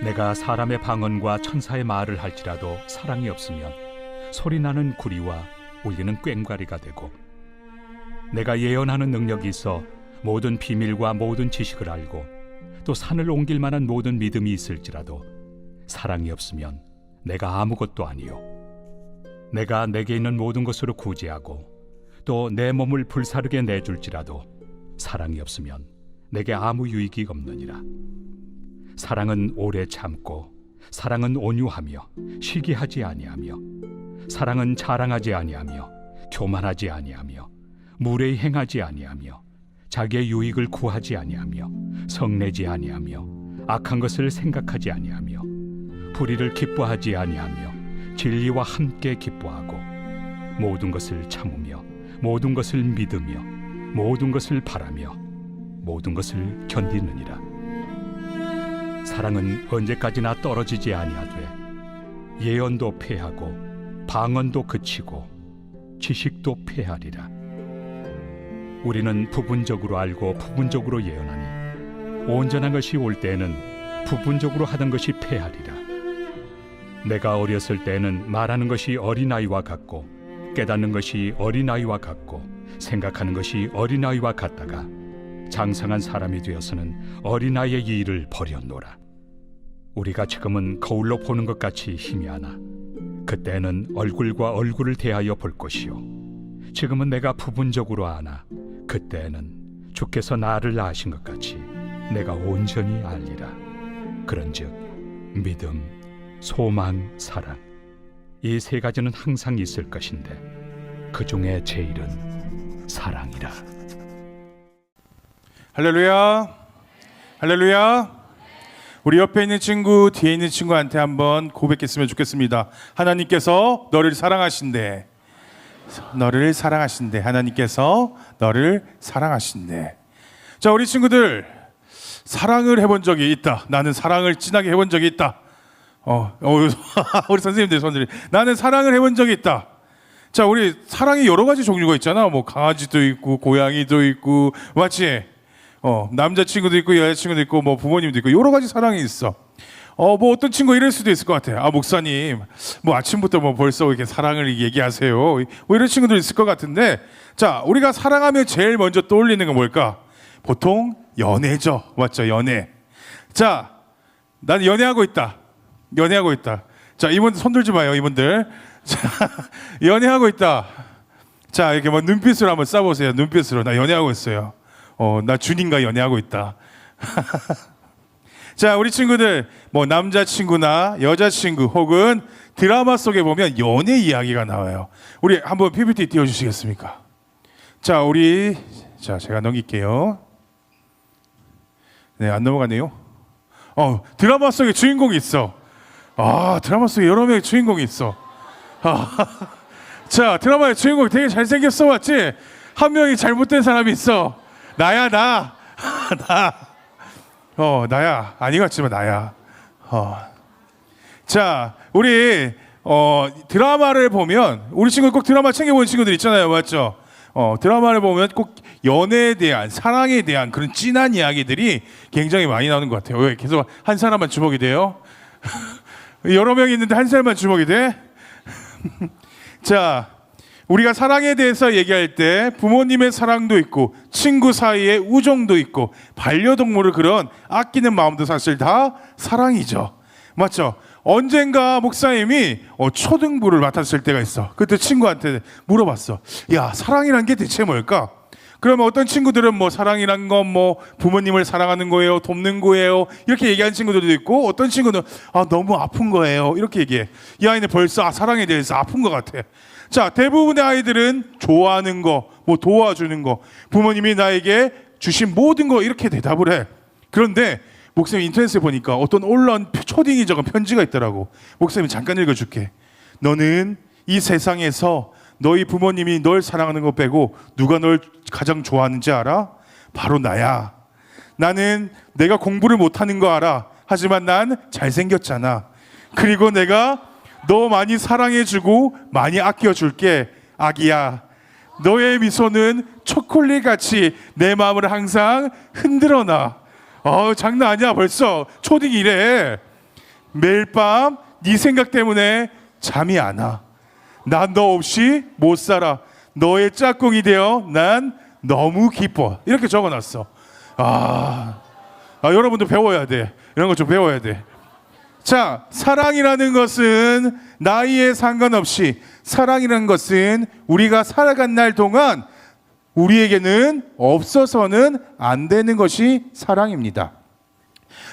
내가 사람의 방언과 천사의 말을 할지라도 사랑이 없으면 소리나는 구리와 울리는 꽹과리가 되고, 내가 예언하는 능력이 있어 모든 비밀과 모든 지식을 알고 또 산을 옮길 만한 모든 믿음이 있을지라도 사랑이 없으면 내가 아무것도 아니요, 내가 내게 있는 모든 것으로 구제하고 또 내 몸을 불사르게 내줄지라도 사랑이 없으면 내게 아무 유익이 없느니라. 사랑은 오래 참고, 사랑은 온유하며 시기하지 아니하며, 사랑은 자랑하지 아니하며 교만하지 아니하며 무례히 행하지 아니하며 자기의 유익을 구하지 아니하며 성내지 아니하며 악한 것을 생각하지 아니하며 불의를 기뻐하지 아니하며 진리와 함께 기뻐하고 모든 것을 참으며 모든 것을 믿으며 모든 것을 바라며 모든 것을 견디느니라. 사랑은 언제까지나 떨어지지 아니하되 예언도 패하고 방언도 그치고 지식도 패하리라. 우리는 부분적으로 알고 부분적으로 예언하니 온전한 것이 올 때에는 부분적으로 하던 것이 패하리라. 내가 어렸을 때에는 말하는 것이 어린아이와 같고 깨닫는 것이 어린아이와 같고 생각하는 것이 어린아이와 같다가 장성한 사람이 되어서는 어린아이의 일을 버렸노라. 우리가 지금은 거울로 보는 것 같이 희미하나 그때는 얼굴과 얼굴을 대하여 볼 것이요, 지금은 내가 부분적으로 아나 그때는 주께서 나를 아신 것 같이 내가 온전히 알리라. 그런즉 믿음, 소망, 사랑, 이 세 가지는 항상 있을 것인데 그 중에 제일은 사랑이라. 할렐루야, 할렐루야. 우리 옆에 있는 친구, 뒤에 있는 친구한테 한번 고백했으면 좋겠습니다. 하나님께서 너를 사랑하신대. 너를 사랑하신대. 하나님께서 너를 사랑하신대. 자, 우리 친구들, 사랑을 해본 적이 있다. 나는 사랑을 진하게 해본 적이 있다. 우리 선생님들 손들이 나는 사랑을 해본 적이 있다. 자, 우리 사랑이 여러 가지 종류가 있잖아. 뭐 강아지도 있고 고양이도 있고, 맞지? 남자친구도 있고 여자친구도 있고 뭐 부모님도 있고 여러 가지 사랑이 있어. 뭐 어떤 친구 이럴 수도 있을 것 같아. 목사님, 뭐 아침부터 뭐 벌써 이렇게 사랑을 얘기하세요. 뭐 이런 친구들 있을 것 같은데, 자, 우리가 사랑하면 제일 먼저 떠올리는 건 뭘까? 보통 연애죠. 맞죠? 연애. 자, 나는 연애하고 있다. 연애하고 있다. 자, 이분들 손 들지 마요, 이분들. 자, 연애하고 있다. 자, 이렇게 뭐 눈빛으로 한번 쏴보세요. 눈빛으로. 나 연애하고 있어요. 나 주님과 연애하고 있다. 자, 우리 친구들, 뭐 남자친구나 여자친구 혹은 드라마 속에 보면 연애 이야기가 나와요. 우리 한번 PPT 띄워주시겠습니까? 자, 자, 제가 넘길게요. 네, 안 넘어가네요. 드라마 속에 주인공이 있어. 드라마 속에 여러 명의 주인공이 있어. 자, 드라마의 주인공이 되게 잘생겼어, 맞지? 한 명이 잘못된 사람이 있어. 나야, 나. 나야. 아니 같지만 나야. 자, 우리 드라마를 보면, 우리 친구 꼭 드라마 챙겨보는 친구들 있잖아요, 맞죠? 드라마를 보면 꼭 연애에 대한, 사랑에 대한 그런 진한 이야기들이 굉장히 많이 나오는 것 같아요. 왜 계속 한 사람만 주목이 돼요? 여러 명이 있는데 한 사람만 주목이 돼? 자, 우리가 사랑에 대해서 얘기할 때 부모님의 사랑도 있고 친구 사이의 우정도 있고 반려동물을 그런 아끼는 마음도 사실 다 사랑이죠. 맞죠? 언젠가 목사님이 초등부를 맡았을 때가 있어. 그때 친구한테 물어봤어. 야, 사랑이란 게 대체 뭘까? 그러면 어떤 친구들은 뭐 사랑이란 건 뭐 부모님을 사랑하는 거예요, 돕는 거예요, 이렇게 얘기하는 친구들도 있고, 어떤 친구는 너무 아픈 거예요, 이렇게 얘기해. 이 아이는 벌써 사랑에 대해서 아픈 것 같아. 자, 대부분의 아이들은 좋아하는 거, 뭐 도와주는 거, 부모님이 나에게 주신 모든 거, 이렇게 대답을 해. 그런데 목사님 인터넷에 보니까 어떤 온라인 초딩이 적은 편지가 있더라고. 목사님 잠깐 읽어줄게. 너는 이 세상에서 너희 부모님이 널 사랑하는 거 빼고 누가 널 가장 좋아하는지 알아? 바로 나야. 나는 내가 공부를 못하는 거 알아. 하지만 난 잘생겼잖아. 그리고 내가 너 많이 사랑해주고 많이 아껴줄게. 아기야, 너의 미소는 초콜릿같이 내 마음을 항상 흔들어놔. 장난 아니야. 벌써 초딩이 이래. 매일 밤 네 생각 때문에 잠이 안 와. 난 너 없이 못 살아. 너의 짝꿍이 되어 난 너무 기뻐. 이렇게 적어놨어. 여러분도 배워야 돼. 이런 거 좀 배워야 돼. 자, 사랑이라는 것은 나이에 상관없이, 사랑이라는 것은 우리가 살아간 날 동안 우리에게는 없어서는 안 되는 것이 사랑입니다.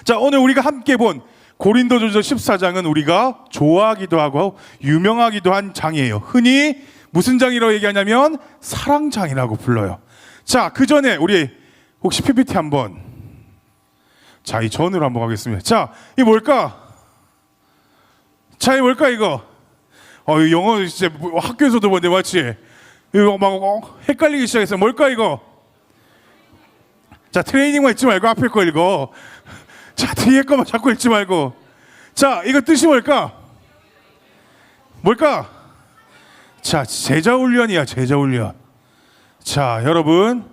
자, 오늘 우리가 함께 본 고린도전서 14장은 우리가 좋아하기도 하고 유명하기도 한 장이에요. 흔히 무슨 장이라고 얘기하냐면 사랑장이라고 불러요. 자, 그 전에 우리 혹시 PPT 한번, 자, 이 전으로 한번 가겠습니다. 자, 이 뭘까? 자, 이 뭘까 이거? 이 영어 진짜 학교에서도 보는데 맞지? 이거 막 헷갈리기 시작했어. 뭘까 이거? 자, 트레이닝만 읽지 말고 앞에 거 읽어. 자, 뒤에 거만 자꾸 읽지 말고. 자, 이거 뜻이 뭘까? 뭘까? 자, 제자훈련이야, 제자훈련. 자, 여러분,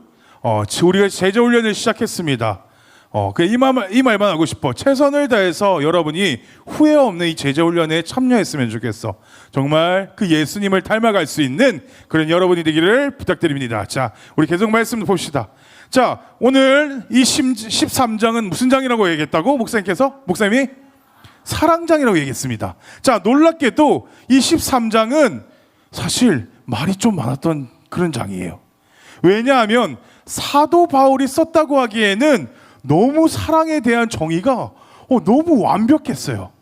우리가 제자훈련을 시작했습니다. 이 말만 하고 싶어. 최선을 다해서 여러분이 후회 없는 이 제자훈련에 참여했으면 좋겠어. 정말 그 예수님을 닮아갈 수 있는 그런 여러분이 되기를 부탁드립니다. 자, 우리 계속 말씀 봅시다. 자, 오늘 이 13장은 무슨 장이라고 얘기했다고? 목사님이? 사랑장이라고 얘기했습니다. 자, 놀랍게도 이 13장은 사실 말이 좀 많았던 그런 장이에요. 왜냐하면 사도 바울이 썼다고 하기에는 너무 사랑에 대한 정의가 너무 완벽했어요.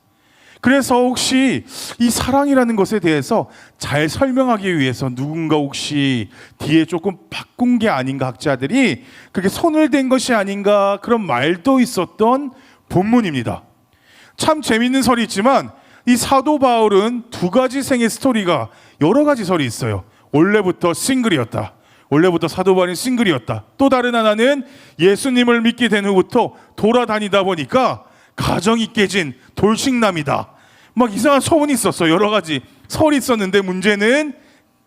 그래서 혹시 이 사랑이라는 것에 대해서 잘 설명하기 위해서 누군가 혹시 뒤에 조금 바꾼 게 아닌가, 학자들이 그게 손을 댄 것이 아닌가, 그런 말도 있었던 본문입니다. 참 재밌는 설이 있지만 이 사도 바울은 두 가지 생의 스토리가, 여러 가지 설이 있어요. 원래부터 싱글이었다. 원래부터 사도 바울은 싱글이었다. 또 다른 하나는 예수님을 믿게 된 후부터 돌아다니다 보니까 가정이 깨진 돌싱남이다. 막 이상한 소문이 있었어. 여러 가지 설이 있었는데 문제는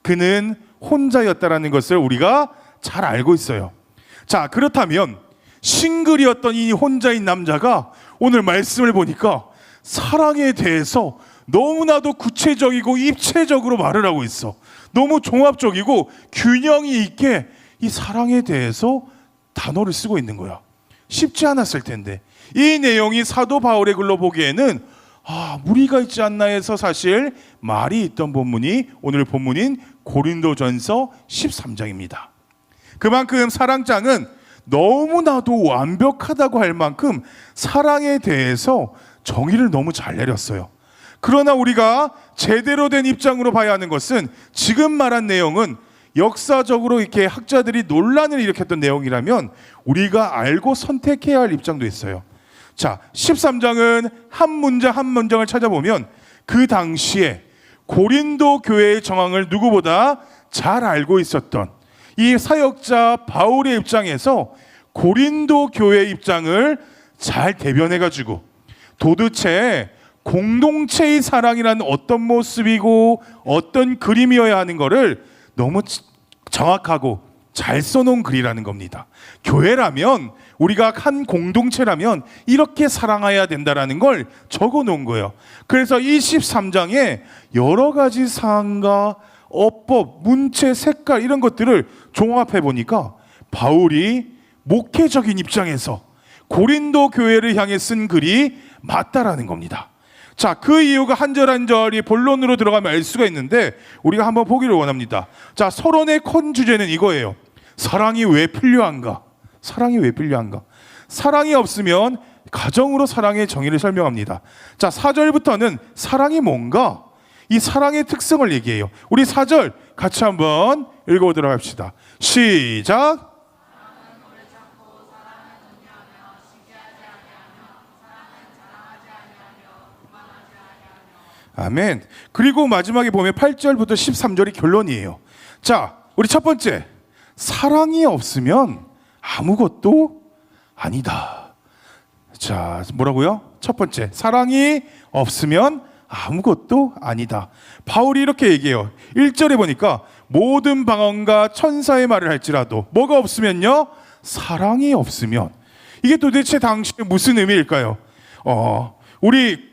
그는 혼자였다라는 것을 우리가 잘 알고 있어요. 자, 그렇다면 싱글이었던 이 혼자인 남자가 오늘 말씀을 보니까 사랑에 대해서 너무나도 구체적이고 입체적으로 말을 하고 있어. 너무 종합적이고 균형이 있게 이 사랑에 대해서 단어를 쓰고 있는 거야. 쉽지 않았을 텐데 이 내용이 사도 바울의 글로 보기에는 무리가 있지 않나 해서 사실 말이 있던 본문이 오늘 본문인 고린도전서 13장입니다. 그만큼 사랑장은 너무나도 완벽하다고 할 만큼 사랑에 대해서 정의를 너무 잘 내렸어요. 그러나 우리가 제대로 된 입장으로 봐야 하는 것은 지금 말한 내용은 역사적으로 이렇게 학자들이 논란을 일으켰던 내용이라면 우리가 알고 선택해야 할 입장도 있어요. 자, 13장은 한 문장 한 문장을 찾아보면 그 당시에 고린도 교회의 정황을 누구보다 잘 알고 있었던 이 사역자 바울의 입장에서 고린도 교회의 입장을 잘 대변해가지고 도대체 공동체의 사랑이란 어떤 모습이고 어떤 그림이어야 하는 것을 너무 정확하고 잘 써놓은 글이라는 겁니다. 교회라면, 우리가 한 공동체라면 이렇게 사랑해야 된다라는 걸 적어놓은 거예요. 그래서 이 13장에 여러 가지 사항과 어법, 문체, 색깔 이런 것들을 종합해 보니까 바울이 목회적인 입장에서 고린도 교회를 향해 쓴 글이 맞다라는 겁니다. 자, 그 이유가 한 절 한 절이 본론으로 들어가면 알 수가 있는데 우리가 한번 보기를 원합니다. 자, 서론의 큰 주제는 이거예요. 사랑이 왜 필요한가? 사랑이 왜 필요한가? 사랑이 없으면 가정으로 사랑의 정의를 설명합니다. 자, 4절부터는 사랑이 뭔가? 이 사랑의 특성을 얘기해요. 우리 4절 같이 한번 읽어보도록 합시다. 시작. 아멘. 그리고 마지막에 보면 8절부터 13절이 결론이에요. 자, 우리 첫 번째, 사랑이 없으면 아무것도 아니다. 자, 뭐라고요? 첫 번째, 사랑이 없으면 아무것도 아니다. 바울이 이렇게 얘기해요. 1절에 보니까 모든 방언과 천사의 말을 할지라도 뭐가 없으면요? 사랑이 없으면. 이게 도대체 당시에 무슨 의미일까요? 우리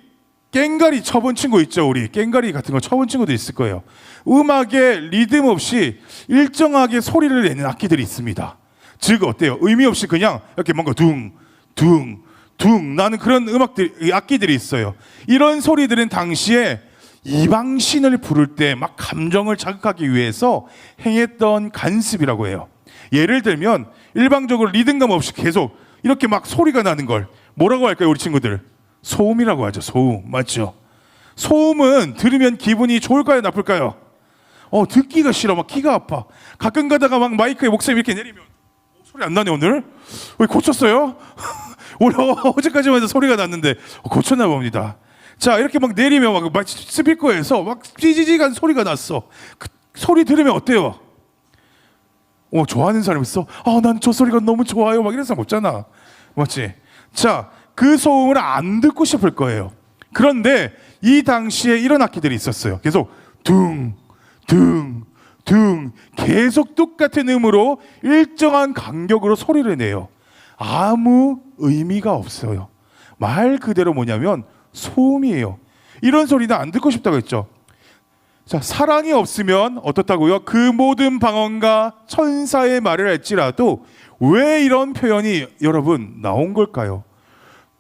꽹가리 쳐본 친구 있죠? 우리 꽹가리 같은 거 쳐본 친구도 있을 거예요. 음악에 리듬 없이 일정하게 소리를 내는 악기들이 있습니다. 즉 어때요? 의미 없이 그냥 이렇게 뭔가 둥 나는 그런 악기들이 있어요. 이런 소리들은 당시에 이방신을 부를 때 막 감정을 자극하기 위해서 행했던 간습이라고 해요. 예를 들면 일방적으로 리듬감 없이 계속 이렇게 막 소리가 나는 걸 뭐라고 할까요? 우리 친구들 소음이라고 하죠. 소음. 맞죠? 소음은 들으면 기분이 좋을까요? 나쁠까요? 듣기가 싫어. 막 귀가 아파. 가끔 가다가 막 마이크에 목소리 이렇게 내리면 소리 안 나네 오늘? 왜 고쳤어요? 오늘 어제까지만 해도 소리가 났는데 고쳤나 봅니다. 자, 이렇게 막 내리면 막 마치 스피커에서 막 찌지직한 소리가 났어. 그 소리 들으면 어때요? 좋아하는 사람 있어? 난 저 소리가 너무 좋아요. 막 이런 사람 없잖아. 맞지? 자, 그 소음을 안 듣고 싶을 거예요. 그런데 이 당시에 이런 악기들이 있었어요. 계속 둥 계속 똑같은 음으로 일정한 간격으로 소리를 내요. 아무 의미가 없어요. 말 그대로 뭐냐면 소음이에요. 이런 소리는 안 듣고 싶다고 했죠. 자, 사랑이 없으면 어떻다고요? 그 모든 방언과 천사의 말을 할지라도 왜 이런 표현이 여러분 나온 걸까요?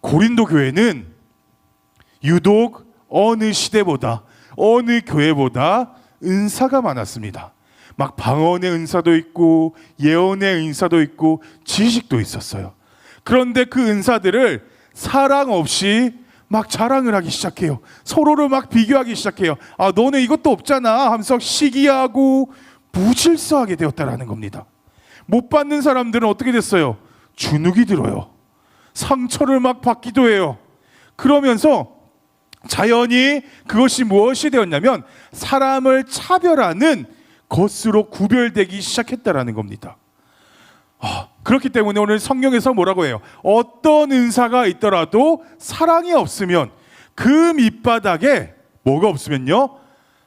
고린도 교회는 유독 어느 시대보다 어느 교회보다 은사가 많았습니다. 막 방언의 은사도 있고 예언의 은사도 있고 지식도 있었어요. 그런데 그 은사들을 사랑 없이 막 자랑을 하기 시작해요. 서로를 막 비교하기 시작해요. 너는 이것도 없잖아 하면서 시기하고 무질서하게 되었다라는 겁니다. 못 받는 사람들은 어떻게 됐어요? 주눅이 들어요. 상처를 막 받기도 해요. 그러면서 자연히 그것이 무엇이 되었냐면 사람을 차별하는 것으로 구별되기 시작했다라는 겁니다. 그렇기 때문에 오늘 성경에서 뭐라고 해요? 어떤 은사가 있더라도 사랑이 없으면 그 밑바닥에 뭐가 없으면요?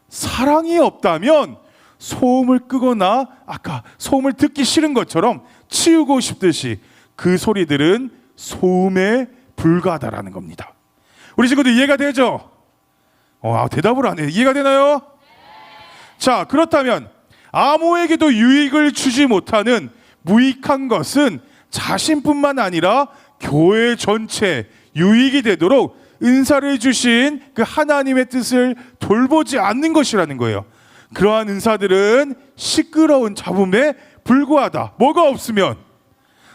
사랑이 없다면 소음을 끄거나 아까 소음을 듣기 싫은 것처럼 치우고 싶듯이 그 소리들은 소음에 불과하다라는 겁니다. 우리 친구들 이해가 되죠? 대답을 안 해요. 이해가 되나요? 자, 그렇다면 아무에게도 유익을 주지 못하는 무익한 것은 자신뿐만 아니라 교회 전체 유익이 되도록 은사를 주신 그 하나님의 뜻을 돌보지 않는 것이라는 거예요. 그러한 은사들은 시끄러운 잡음에 불과하다. 뭐가 없으면?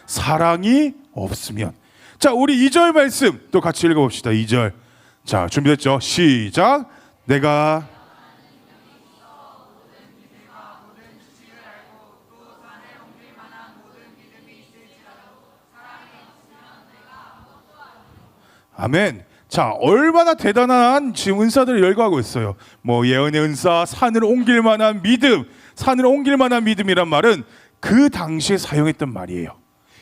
사랑이 없으면. 자, 우리 2절 말씀 또 같이 읽어봅시다. 2절. 자, 준비됐죠? 시작. 내가 아멘. 자, 얼마나 대단한 지금 은사들을 열거하고 있어요. 뭐 예언의 은사, 산을 옮길 만한 믿음, 산을 옮길 만한 믿음이란 말은 그 당시에 사용했던 말이에요.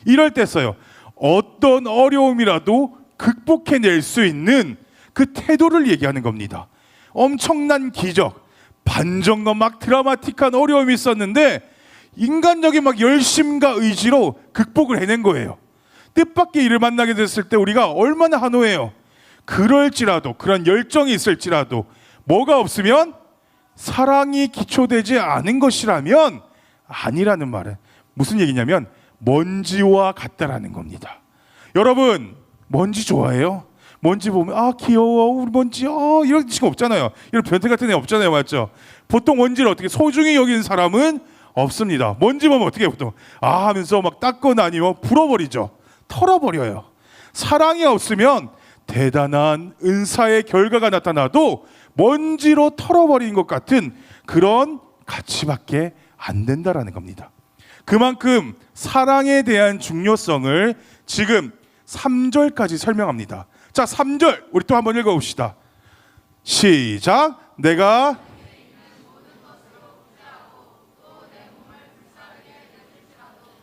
이럴 때 써요. 어떤 어려움이라도 극복해낼 수 있는 그 태도를 얘기하는 겁니다. 엄청난 기적, 반전과 막 드라마틱한 어려움이 있었는데 인간적인 막 열심과 의지로 극복을 해낸 거예요. 뜻밖의 일을 만나게 됐을 때 우리가 얼마나 한호해요. 그럴지라도 그런 열정이 있을지라도 뭐가 없으면 사랑이 기초되지 않은 것이라면 아니라는 말은 무슨 얘기냐면 먼지와 같다라는 겁니다. 여러분 먼지 좋아해요? 먼지 보면 귀여워 우리 먼지 이런 친구 없잖아요. 이런 변태 같은 애 없잖아요. 맞죠? 보통 먼지를 어떻게 소중히 여기는 사람은 없습니다. 먼지 보면 어떻게 해요? 보통 하면서 막 닦거나 아니면 불어버리죠. 털어버려요. 사랑이 없으면 대단한 은사의 결과가 나타나도 먼지로 털어버린 것 같은 그런 가치밖에 안 된다라는 겁니다. 그만큼 사랑에 대한 중요성을 지금 3절까지 설명합니다. 자, 3절 우리 또 한번 읽어봅시다. 시작. 내가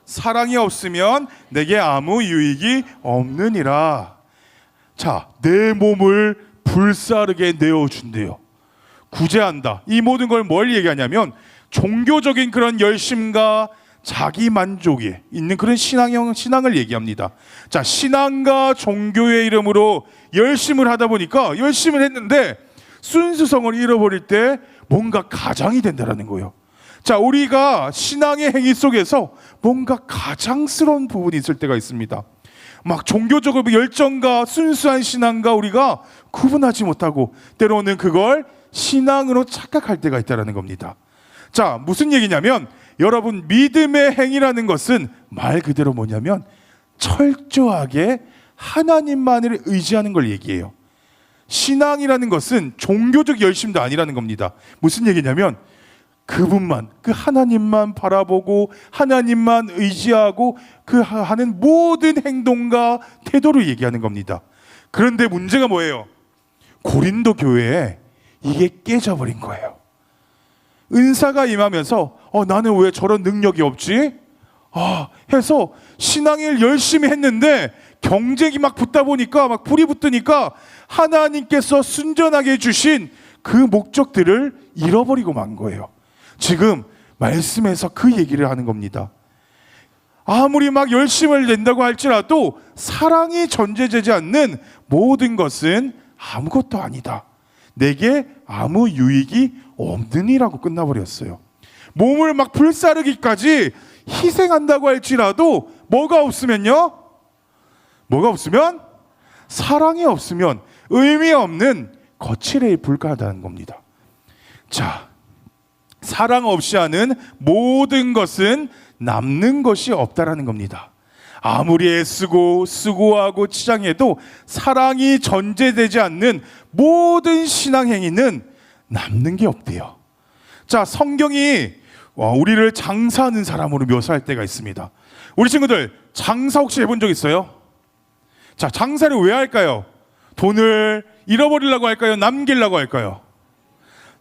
사랑이 없으면 내게 아무 유익이 없느니라. 자, 내 몸을 불사르게 내어준대요. 구제한다. 이 모든 걸 뭘 얘기하냐면 종교적인 그런 열심과 자기 만족에 있는 그런 신앙을 얘기합니다. 자, 신앙과 종교의 이름으로 열심을 하다 보니까 열심을 했는데 순수성을 잃어버릴 때 뭔가 가장이 된다라는 거예요. 자, 우리가 신앙의 행위 속에서 뭔가 가장스러운 부분이 있을 때가 있습니다. 막 종교적으로 열정과 순수한 신앙과 우리가 구분하지 못하고 때로는 그걸 신앙으로 착각할 때가 있다는 겁니다. 자, 무슨 얘기냐면 여러분, 믿음의 행위라는 것은 말 그대로 뭐냐면 철저하게 하나님만을 의지하는 걸 얘기해요. 신앙이라는 것은 종교적 열심도 아니라는 겁니다. 무슨 얘기냐면 그분만, 그 하나님만 바라보고 하나님만 의지하고 그 하는 모든 행동과 태도를 얘기하는 겁니다. 그런데 문제가 뭐예요? 고린도 교회에 이게 깨져버린 거예요. 은사가 임하면서 나는 왜 저런 능력이 없지? 해서 신앙을 열심히 했는데 경쟁이 막 붙다 보니까 막 불이 붙으니까 하나님께서 순전하게 해주신 그 목적들을 잃어버리고 만 거예요. 지금 말씀에서 그 얘기를 하는 겁니다. 아무리 막 열심을 낸다고 할지라도 사랑이 전제되지 않는 모든 것은 아무것도 아니다. 내게 아무 유익이 없느니라고 끝나버렸어요. 몸을 막 불사르기까지 희생한다고 할지라도 뭐가 없으면요? 뭐가 없으면? 사랑이 없으면 의미 없는 거칠에 불과하다는 겁니다. 자, 사랑 없이 하는 모든 것은 남는 것이 없다라는 겁니다. 아무리 애쓰고 수고하고 치장해도 사랑이 전제되지 않는 모든 신앙행위는 남는 게 없대요. 자, 성경이 우리를 장사하는 사람으로 묘사할 때가 있습니다. 우리 친구들 장사 혹시 해본 적 있어요? 자, 장사를 왜 할까요? 돈을 잃어버리려고 할까요? 남기려고 할까요?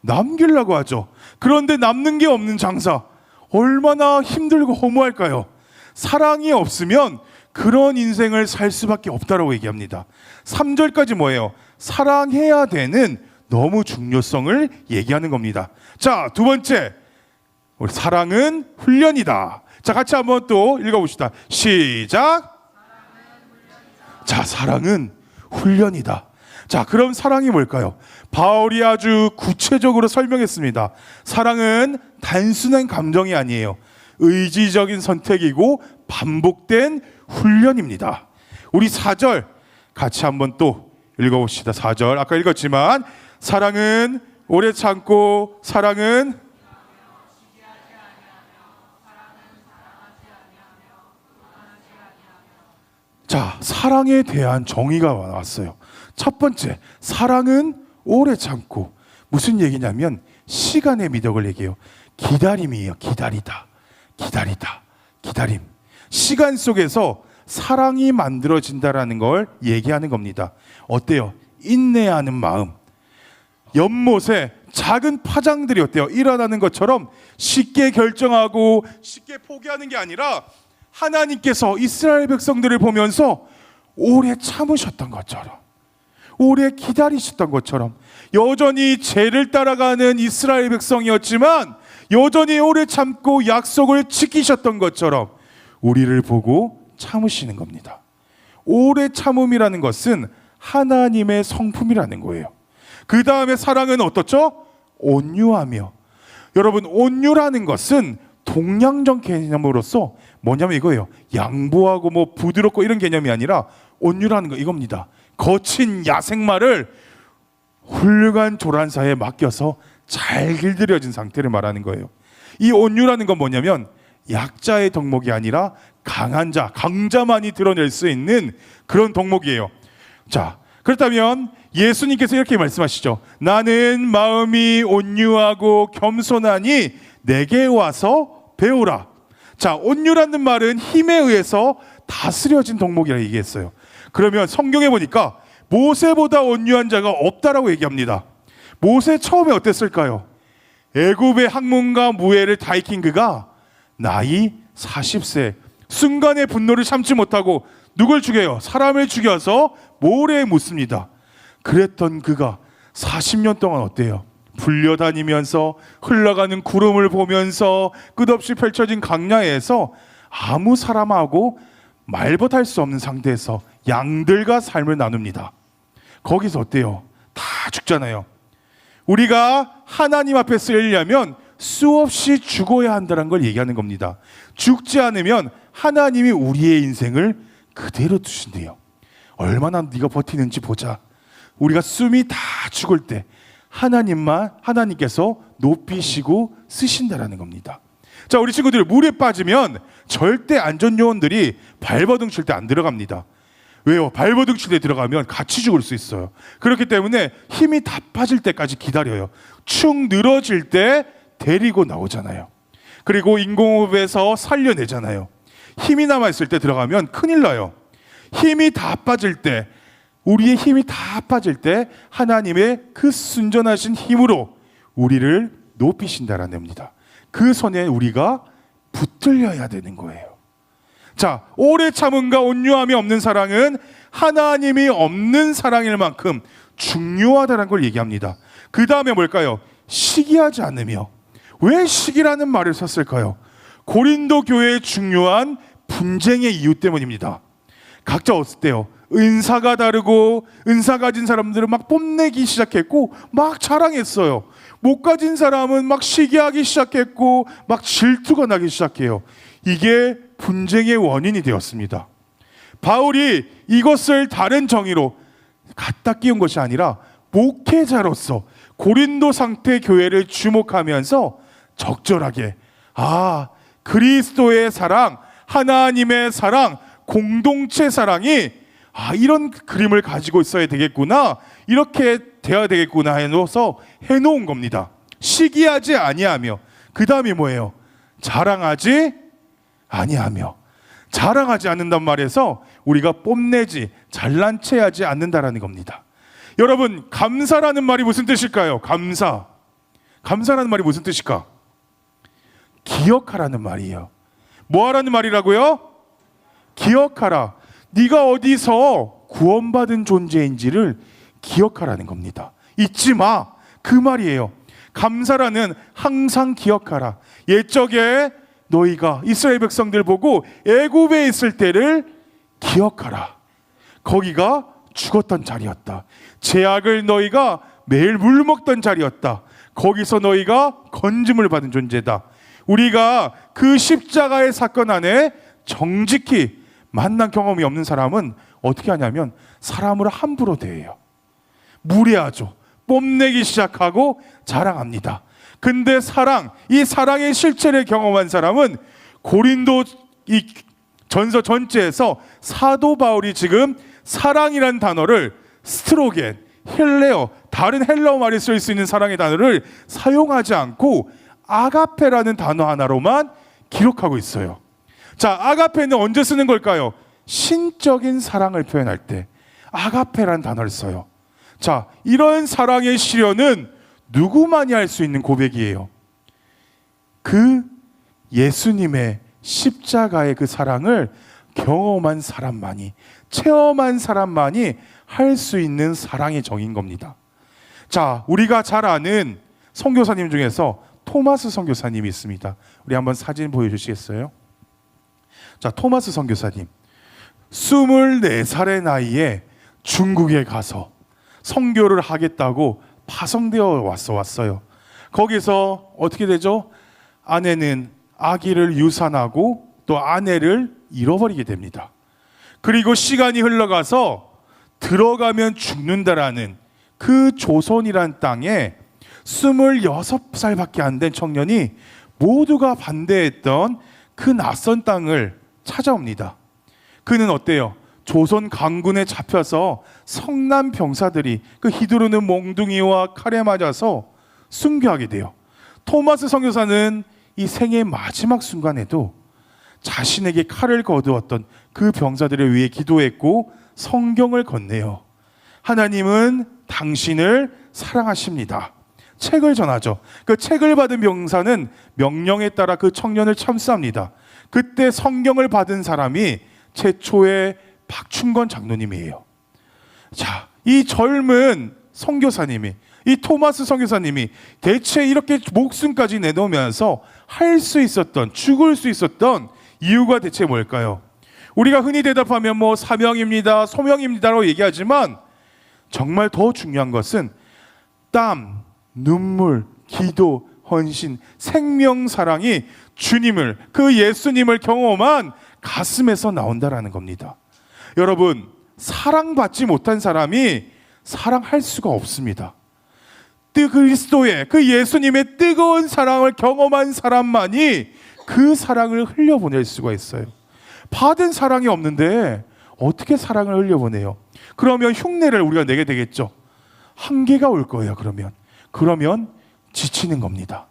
남기려고 하죠. 그런데 남는 게 없는 장사 얼마나 힘들고 허무할까요? 사랑이 없으면 그런 인생을 살 수밖에 없다라고 얘기합니다. 3절까지 뭐예요? 사랑해야 되는 너무 중요성을 얘기하는 겁니다. 자, 두 번째, 우리 사랑은 훈련이다. 자, 같이 한번 또 읽어봅시다. 시작. 자, 사랑은 훈련이다. 자, 그럼 사랑이 뭘까요? 바울이 아주 구체적으로 설명했습니다. 사랑은 단순한 감정이 아니에요. 의지적인 선택이고 반복된 훈련입니다. 우리 4절 같이 한번 또 읽어봅시다. 4절 아까 읽었지만 사랑은 오래 참고 사랑은 자, 사랑에 대한 정의가 나왔어요. 첫 번째, 사랑은 오래 참고 무슨 얘기냐면 시간의 미덕을 얘기해요. 기다림이에요. 기다리다. 기다림. 시간 속에서 사랑이 만들어진다라는 걸 얘기하는 겁니다. 어때요? 인내하는 마음. 연못에 작은 파장들이 어때요? 일어나는 것처럼 쉽게 결정하고 쉽게 포기하는 게 아니라 하나님께서 이스라엘 백성들을 보면서 오래 참으셨던 것처럼, 오래 기다리셨던 것처럼, 여전히 죄를 따라가는 이스라엘 백성이었지만 여전히 오래 참고 약속을 지키셨던 것처럼 우리를 보고 참으시는 겁니다. 오래 참음이라는 것은 하나님의 성품이라는 거예요. 그 다음에 사랑은 어떻죠? 온유하며. 여러분, 온유라는 것은 동양적 개념으로서 뭐냐면 이거예요. 양보하고 뭐 부드럽고 이런 개념이 아니라 온유라는 거 이겁니다. 거친 야생마를 훌륭한 조란사에 맡겨서 잘 길들여진 상태를 말하는 거예요. 이 온유라는 건 뭐냐면 약자의 덕목이 아니라 강한 자, 강자만이 드러낼 수 있는 그런 덕목이에요. 자, 그렇다면 예수님께서 이렇게 말씀하시죠. 나는 마음이 온유하고 겸손하니 내게 와서 배우라. 자, 온유라는 말은 힘에 의해서 다스려진 덕목이라 얘기했어요. 그러면 성경에 보니까 모세보다 온유한 자가 없다라고 얘기합니다. 모세 처음에 어땠을까요? 애굽의 학문과 무예를 다 익힌 그가 나이 40세 순간의 분노를 참지 못하고 누굴 죽여요? 사람을 죽여서 모래에 묻습니다. 그랬던 그가 40년 동안 어때요? 불려다니면서 흘러가는 구름을 보면서 끝없이 펼쳐진 강야에서 아무 사람하고 말벗할 수 없는 상태에서 양들과 삶을 나눕니다. 거기서 어때요? 다 죽잖아요. 우리가 하나님 앞에 쓰이려면 수없이 죽어야 한다는 걸 얘기하는 겁니다. 죽지 않으면 하나님이 우리의 인생을 그대로 두신대요. 얼마나 네가 버티는지 보자. 우리가 숨이 다 죽을 때 하나님께서 높이시고 쓰신다라는 겁니다. 자, 우리 친구들 물에 빠지면 절대 안전요원들이 발버둥 칠 때 안 들어갑니다. 왜요? 발버둥 칠 때 들어가면 같이 죽을 수 있어요. 그렇기 때문에 힘이 다 빠질 때까지 기다려요. 축 늘어질 때 데리고 나오잖아요. 그리고 인공호흡에서 살려내잖아요. 힘이 남아있을 때 들어가면 큰일 나요. 힘이 다 빠질 때, 우리의 힘이 다 빠질 때 하나님의 그 순전하신 힘으로 우리를 높이신다라는 겁니다. 그 손에 우리가 붙들려야 되는 거예요. 자, 오래 참음과 온유함이 없는 사랑은 하나님이 없는 사랑일 만큼 중요하다는 걸 얘기합니다. 그 다음에 뭘까요? 시기하지 않으며. 왜 시기라는 말을 썼을까요? 고린도 교회의 중요한 분쟁의 이유 때문입니다. 각자 어때요? 은사가 다르고 은사 가진 사람들은 막 뽐내기 시작했고 막 자랑했어요. 못 가진 사람은 막 시기하기 시작했고 막 질투가 나기 시작해요. 이게 분쟁의 원인이 되었습니다. 바울이 이것을 다른 정의로 갖다 끼운 것이 아니라 목회자로서 고린도 상태 교회를 주목하면서 적절하게 그리스도의 사랑, 하나님의 사랑, 공동체 사랑이 이런 그림을 가지고 있어야 되겠구나, 이렇게 돼야 되겠구나 해놓은 겁니다. 시기하지 아니하며, 그 다음이 뭐예요? 자랑하지 아니하며. 자랑하지 않는단 말에서 우리가 뽐내지, 잘난 체하지 않는다라는 겁니다. 여러분, 감사라는 말이 무슨 뜻일까요? 감사라는 말이 무슨 뜻일까? 기억하라는 말이에요. 뭐 하라는 말이라고요? 기억하라. 네가 어디서 구원받은 존재인지를 기억하라는 겁니다. 잊지 마, 그 말이에요. 감사라는 항상 기억하라. 옛적에 너희가 이스라엘 백성들 보고 애굽에 있을 때를 기억하라. 거기가 죽었던 자리였다. 제약을 너희가 매일 물 먹던 자리였다. 거기서 너희가 건짐을 받은 존재다. 우리가 그 십자가의 사건 안에 정직히 만난 경험이 없는 사람은 어떻게 하냐면 사람을 함부로 대해요. 무례하죠. 뽐내기 시작하고 자랑합니다. 근데 이 사랑의 실체를 경험한 사람은 고린도 이 전서 전체에서 사도 바울이 지금 사랑이라는 단어를 스트로겐, 헬레어, 다른 헬라어 말이 쓸 수 있는 사랑의 단어를 사용하지 않고 아가페라는 단어 하나로만 기록하고 있어요. 자, 아가페는 언제 쓰는 걸까요? 신적인 사랑을 표현할 때 아가페라는 단어를 써요. 자, 이런 사랑의 실현은 누구만이 할 수 있는 고백이에요. 그 예수님의 십자가의 그 사랑을 경험한 사람만이, 체험한 사람만이 할 수 있는 사랑의 정인 겁니다. 자, 우리가 잘 아는 선교사님 중에서 토마스 선교사님이 있습니다. 우리 한번 사진 보여주시겠어요? 자, 토마스 선교사님 24살의 나이에 중국에 가서 선교를 하겠다고 파송되어 왔어요. 거기서 어떻게 되죠? 아내는 아기를 유산하고 또 아내를 잃어버리게 됩니다. 그리고 시간이 흘러가서 들어가면 죽는다라는 그 조선이란 땅에 26살밖에 안 된 청년이 모두가 반대했던 그 낯선 땅을 찾아옵니다. 그는 어때요? 조선 강군에 잡혀서 성난 병사들이 그 휘두르는 몽둥이와 칼에 맞아서 순교하게 돼요. 토마스 선교사는 이 생의 마지막 순간에도 자신에게 칼을 거두었던 그 병사들을 위해 기도했고 성경을 건네요. 하나님은 당신을 사랑하십니다. 책을 전하죠. 그 책을 받은 병사는 명령에 따라 그 청년을 참수합니다. 그때 성경을 받은 사람이 최초의 박충건 장로님이에요. 자, 이 젊은 선교사님이 이 토마스 선교사님이 대체 이렇게 목숨까지 내놓으면서 할 수 있었던, 죽을 수 있었던 이유가 대체 뭘까요? 우리가 흔히 대답하면 뭐 사명입니다, 소명입니다라고 얘기하지만 정말 더 중요한 것은 땀, 눈물, 기도, 헌신, 생명, 사랑이 주님을, 그 예수님을 경험한 가슴에서 나온다라는 겁니다. 여러분, 사랑받지 못한 사람이 사랑할 수가 없습니다. 그리스도의, 그 예수님의 뜨거운 사랑을 경험한 사람만이 그 사랑을 흘려보낼 수가 있어요. 받은 사랑이 없는데 어떻게 사랑을 흘려보내요? 그러면 흉내를 우리가 내게 되겠죠. 한계가 올 거예요. 그러면 지치는 겁니다.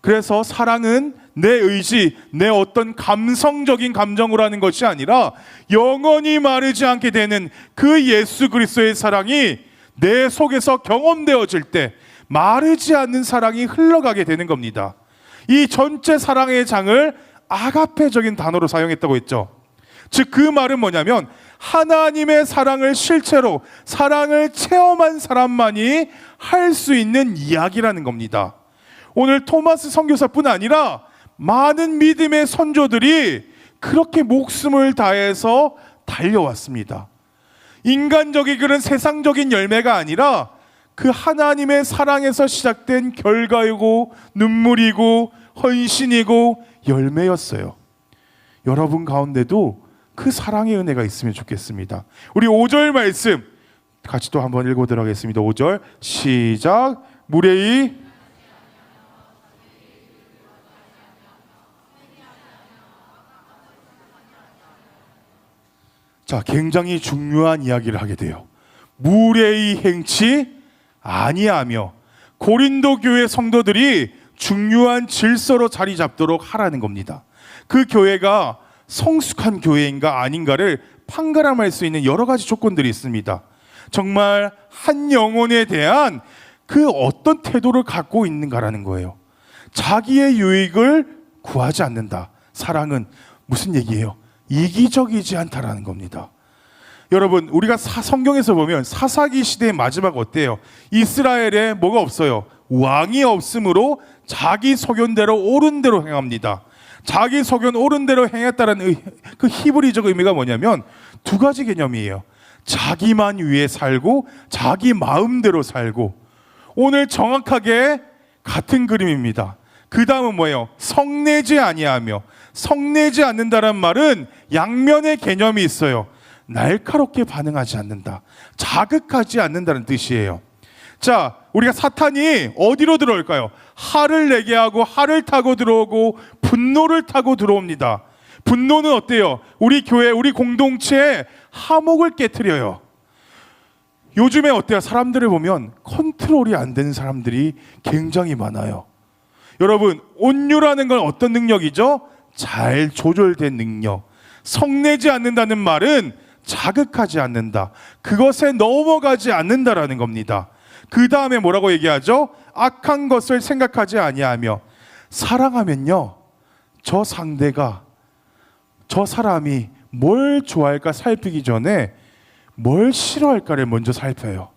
그래서 사랑은 내 의지, 내 어떤 감성적인 감정으로 하는 것이 아니라 영원히 마르지 않게 되는 그 예수 그리스도의 사랑이 내 속에서 경험되어질 때 마르지 않는 사랑이 흘러가게 되는 겁니다. 이 전체 사랑의 장을 아가페적인 단어로 사용했다고 했죠. 즉 그 말은 뭐냐면 하나님의 사랑을 실체로, 사랑을 체험한 사람만이 할 수 있는 이야기라는 겁니다. 오늘 토마스 선교사뿐 아니라 많은 믿음의 선조들이 그렇게 목숨을 다해서 달려왔습니다. 인간적인 그런 세상적인 열매가 아니라 그 하나님의 사랑에서 시작된 결과이고 눈물이고 헌신이고 열매였어요. 여러분 가운데도 그 사랑의 은혜가 있으면 좋겠습니다. 우리 5절 말씀 같이 또 한번 읽어보도록 하겠습니다. 5절 시작. 무례히 자, 굉장히 중요한 이야기를 하게 돼요. 무례히 행치 아니하며, 고린도 교회 성도들이 중요한 질서로 자리 잡도록 하라는 겁니다. 그 교회가 성숙한 교회인가 아닌가를 판가름할 수 있는 여러 가지 조건들이 있습니다. 정말 한 영혼에 대한 그 어떤 태도를 갖고 있는가라는 거예요. 자기의 유익을 구하지 않는다. 사랑은 무슨 얘기예요? 이기적이지 않다라는 겁니다. 여러분, 우리가 성경에서 보면 사사기 시대의 마지막 어때요? 이스라엘에 뭐가 없어요? 왕이 없으므로 자기 소견대로 옳은 대로 행합니다. 자기 소견 옳은 대로 행했다는 그 히브리적 의미가 뭐냐면 두 가지 개념이에요. 자기만 위해 살고 자기 마음대로 살고. 오늘 정확하게 같은 그림입니다. 그 다음은 뭐예요? 성내지 아니하며. 성내지 않는다는 말은 양면의 개념이 있어요. 날카롭게 반응하지 않는다, 자극하지 않는다는 뜻이에요. 자, 우리가 사탄이 어디로 들어올까요? 화를 내게 하고 화를 타고 들어오고 분노를 타고 들어옵니다. 분노는 어때요? 우리 교회, 우리 공동체의 화목을 깨트려요. 요즘에 어때요? 사람들을 보면 컨트롤이 안 되는 사람들이 굉장히 많아요. 여러분, 온유라는 건 어떤 능력이죠? 잘 조절된 능력. 성내지 않는다는 말은 자극하지 않는다, 그것에 넘어가지 않는다라는 겁니다. 그 다음에 뭐라고 얘기하죠? 악한 것을 생각하지 아니하며. 사랑하면요, 저 상대가, 저 사람이 뭘 좋아할까 살피기 전에 뭘 싫어할까를 먼저 살펴요.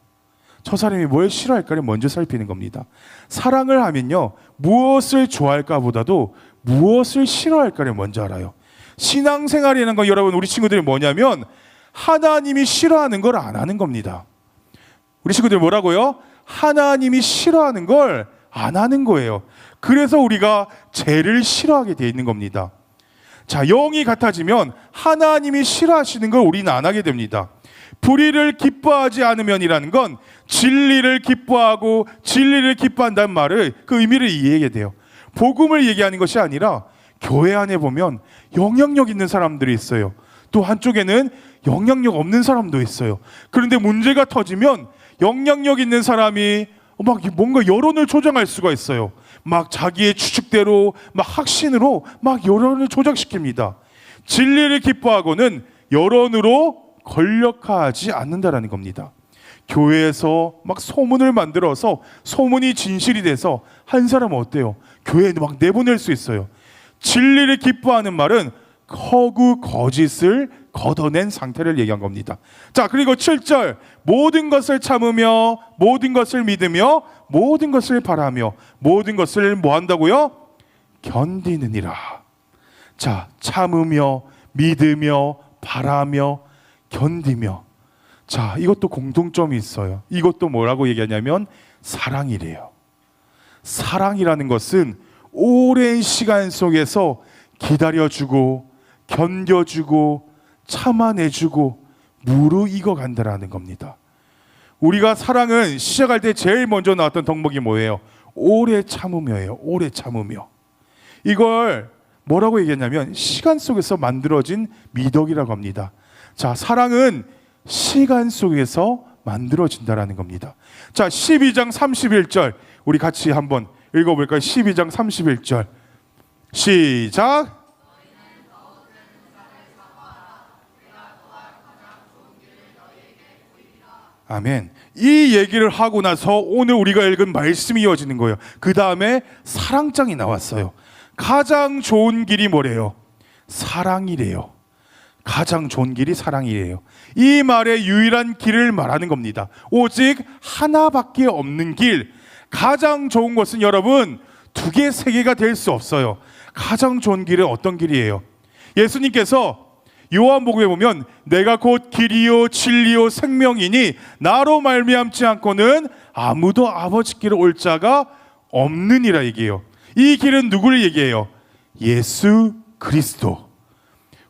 저 사람이 뭘 싫어할까를 먼저 살피는 겁니다. 사랑을 하면요, 무엇을 좋아할까 보다도 무엇을 싫어할까를 먼저 알아요. 신앙생활이라는 건 여러분, 우리 친구들이 뭐냐면 하나님이 싫어하는 걸 안 하는 겁니다. 우리 친구들 뭐라고요? 하나님이 싫어하는 걸 안 하는 거예요. 그래서 우리가 죄를 싫어하게 돼 있는 겁니다. 자, 영이 같아지면 하나님이 싫어하시는 걸 우리는 안 하게 됩니다. 불의를 기뻐하지 않으면이라는 건 진리를 기뻐하고 진리를 기뻐한다는 말을, 그 의미를 이해하게 돼요. 복음을 얘기하는 것이 아니라 교회 안에 보면 영향력 있는 사람들이 있어요. 또 한쪽에는 영향력 없는 사람도 있어요. 그런데 문제가 터지면 영향력 있는 사람이 막 뭔가 여론을 조정할 수가 있어요. 막 자기의 추측대로, 막 확신으로 막 여론을 조작시킵니다. 진리를 기뻐하고는 여론으로 권력화하지 않는다라는 겁니다. 교회에서 막 소문을 만들어서 소문이 진실이 돼서 한 사람은 어때요? 교회에 막 내보낼 수 있어요. 진리를 기뻐하는 말은 허구 거짓을 걷어낸 상태를 얘기한 겁니다. 자, 그리고 7절 모든 것을 참으며 모든 것을 믿으며 모든 것을 바라며 모든 것을 뭐 한다고요? 견디느니라. 자, 참으며 믿으며 바라며 견디며. 자, 이것도 공통점이 있어요. 이것도 뭐라고 얘기하냐면 사랑이래요. 사랑이라는 것은 오랜 시간 속에서 기다려주고 견뎌주고 참아내주고 무르익어 간다라는 겁니다. 우리가 사랑은 시작할 때 제일 먼저 나왔던 덕목이 뭐예요? 오래 참으며예요. 오래 참으며. 이걸 뭐라고 얘기했냐면 시간 속에서 만들어진 미덕이라고 합니다. 자, 사랑은 시간 속에서 만들어진다라는 겁니다. 자, 12장 31절 우리 같이 한번 읽어볼까요? 12장 31절 시작. 아멘. 이 얘기를 하고 나서 오늘 우리가 읽은 말씀이 이어지는 거예요. 그 다음에 사랑장이 나왔어요. 가장 좋은 길이 뭐래요? 사랑이래요. 가장 좋은 길이 사랑이래요. 이 말의 유일한 길을 말하는 겁니다. 오직 하나밖에 없는 길. 가장 좋은 것은 여러분 2개, 3개가 될 수 없어요. 가장 좋은 길은 어떤 길이에요? 예수님께서 요한복음에 보면 내가 곧 길이요 진리요 생명이니 나로 말미암지 않고는 아무도 아버지께로 올 자가 없느니라 얘기해요. 이 길은 누구를 얘기해요? 예수 그리스도.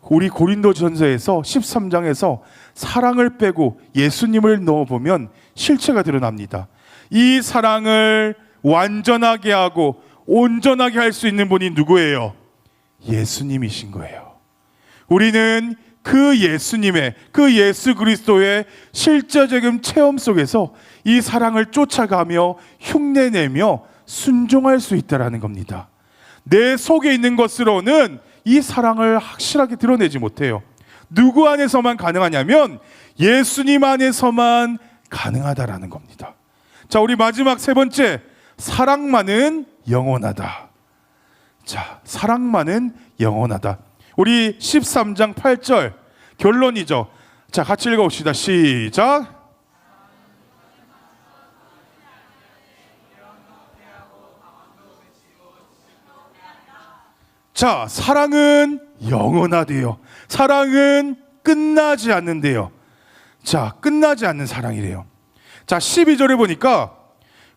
우리 고린도전서에서 13장에서 사랑을 빼고 예수님을 넣어보면 실체가 드러납니다. 이 사랑을 완전하게 하고 온전하게 할 수 있는 분이 누구예요? 예수님이신 거예요. 우리는 그 예수님의, 그 예수 그리스도의 실제적인 체험 속에서 이 사랑을 쫓아가며 흉내내며 순종할 수 있다는 겁니다. 내 속에 있는 것으로는 이 사랑을 확실하게 드러내지 못해요. 누구 안에서만 가능하냐면 예수님 안에서만 가능하다라는 겁니다. 자, 우리 마지막 3번째, 사랑만은 영원하다. 자, 사랑만은 영원하다. 우리 13장 8절 결론이죠. 자, 같이 읽어봅시다. 시작. 자, 사랑은 영원하대요. 사랑은 끝나지 않는데요. 자, 끝나지 않는 사랑이래요. 자, 12절에 보니까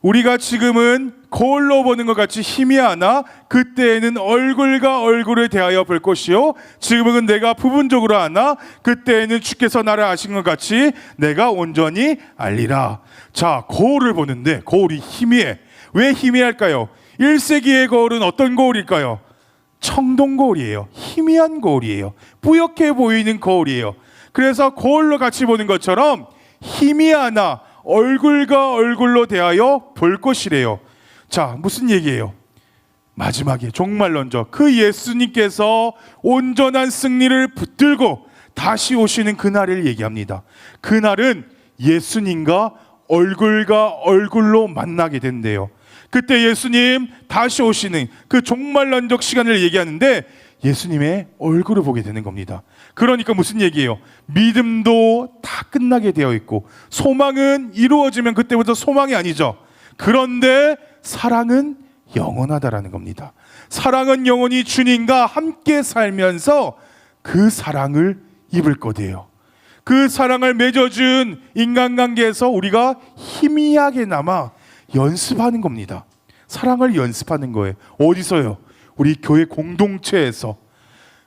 우리가 지금은 거울로 보는 것 같이 희미하나 그때에는 얼굴과 얼굴을 대하여 볼 것이요 지금은 내가 부분적으로 아나 그때에는 주께서 나를 아신 것 같이 내가 온전히 알리라. 자, 거울을 보는데 거울이 희미해. 왜 희미할까요? 1세기의 거울은 어떤 거울일까요? 청동 거울이에요. 희미한 거울이에요. 뿌옇게 보이는 거울이에요. 그래서 거울로 같이 보는 것처럼 희미하나 얼굴과 얼굴로 대하여 볼 것이래요. 자, 무슨 얘기예요? 마지막에 종말론적 그 예수님께서 온전한 승리를 붙들고 다시 오시는 그날을 얘기합니다. 그날은 예수님과 얼굴과 얼굴로 만나게 된대요. 그때 예수님 다시 오시는 그 종말론적 시간을 얘기하는데 예수님의 얼굴을 보게 되는 겁니다. 그러니까 무슨 얘기예요? 믿음도 다 끝나게 되어 있고 소망은 이루어지면 그때부터 소망이 아니죠. 그런데 사랑은 영원하다라는 겁니다. 사랑은 영원히 주님과 함께 살면서 그 사랑을 입을 거대요. 그 사랑을 맺어준 인간관계에서 우리가 희미하게나마 연습하는 겁니다. 사랑을 연습하는 거예요. 어디서요? 우리 교회 공동체에서.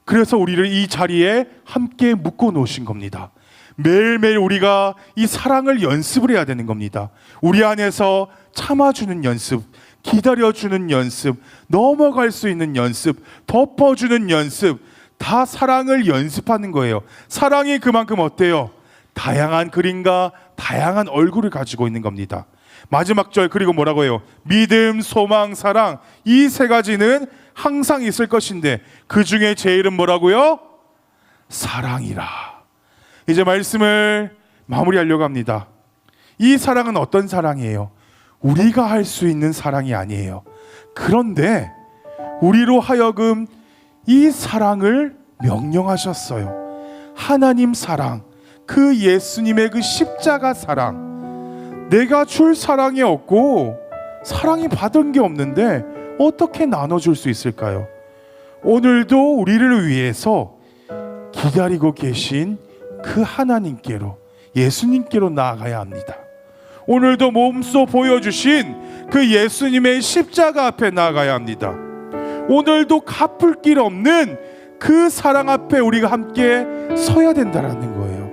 그래서 우리를 이 자리에 함께 묶어 놓으신 겁니다. 매일매일 우리가 이 사랑을 연습을 해야 되는 겁니다. 우리 안에서 참아주는 연습, 기다려주는 연습, 넘어갈 수 있는 연습, 덮어주는 연습, 다 사랑을 연습하는 거예요. 사랑이 그만큼 어때요? 다양한 그림과 다양한 얼굴을 가지고 있는 겁니다. 마지막 절 그리고 뭐라고 해요? 믿음, 소망, 사랑 이 3가지는 항상 있을 것인데 그 중에 제일은 뭐라고요? 사랑이라. 이제 말씀을 마무리하려고 합니다. 이 사랑은 어떤 사랑이에요? 우리가 할 수 있는 사랑이 아니에요. 그런데 우리로 하여금 이 사랑을 명령하셨어요. 하나님 사랑, 그 예수님의 그 십자가 사랑, 내가 줄 사랑이 없고 사랑이 받은 게 없는데 어떻게 나눠줄 수 있을까요? 오늘도 우리를 위해서 기다리고 계신 그 하나님께로, 예수님께로 나아가야 합니다. 오늘도 몸소 보여주신 그 예수님의 십자가 앞에 나아가야 합니다. 오늘도 갚을 길 없는 그 사랑 앞에 우리가 함께 서야 된다는 거예요.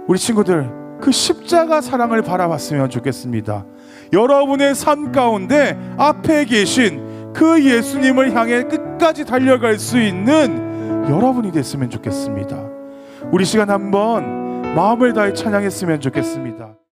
우리 친구들, 그 십자가 사랑을 바라봤으면 좋겠습니다. 여러분의 삶 가운데 앞에 계신 그 예수님을 향해 끝까지 달려갈 수 있는 여러분이 됐으면 좋겠습니다. 우리 시간 한번 마음을 다해 찬양했으면 좋겠습니다.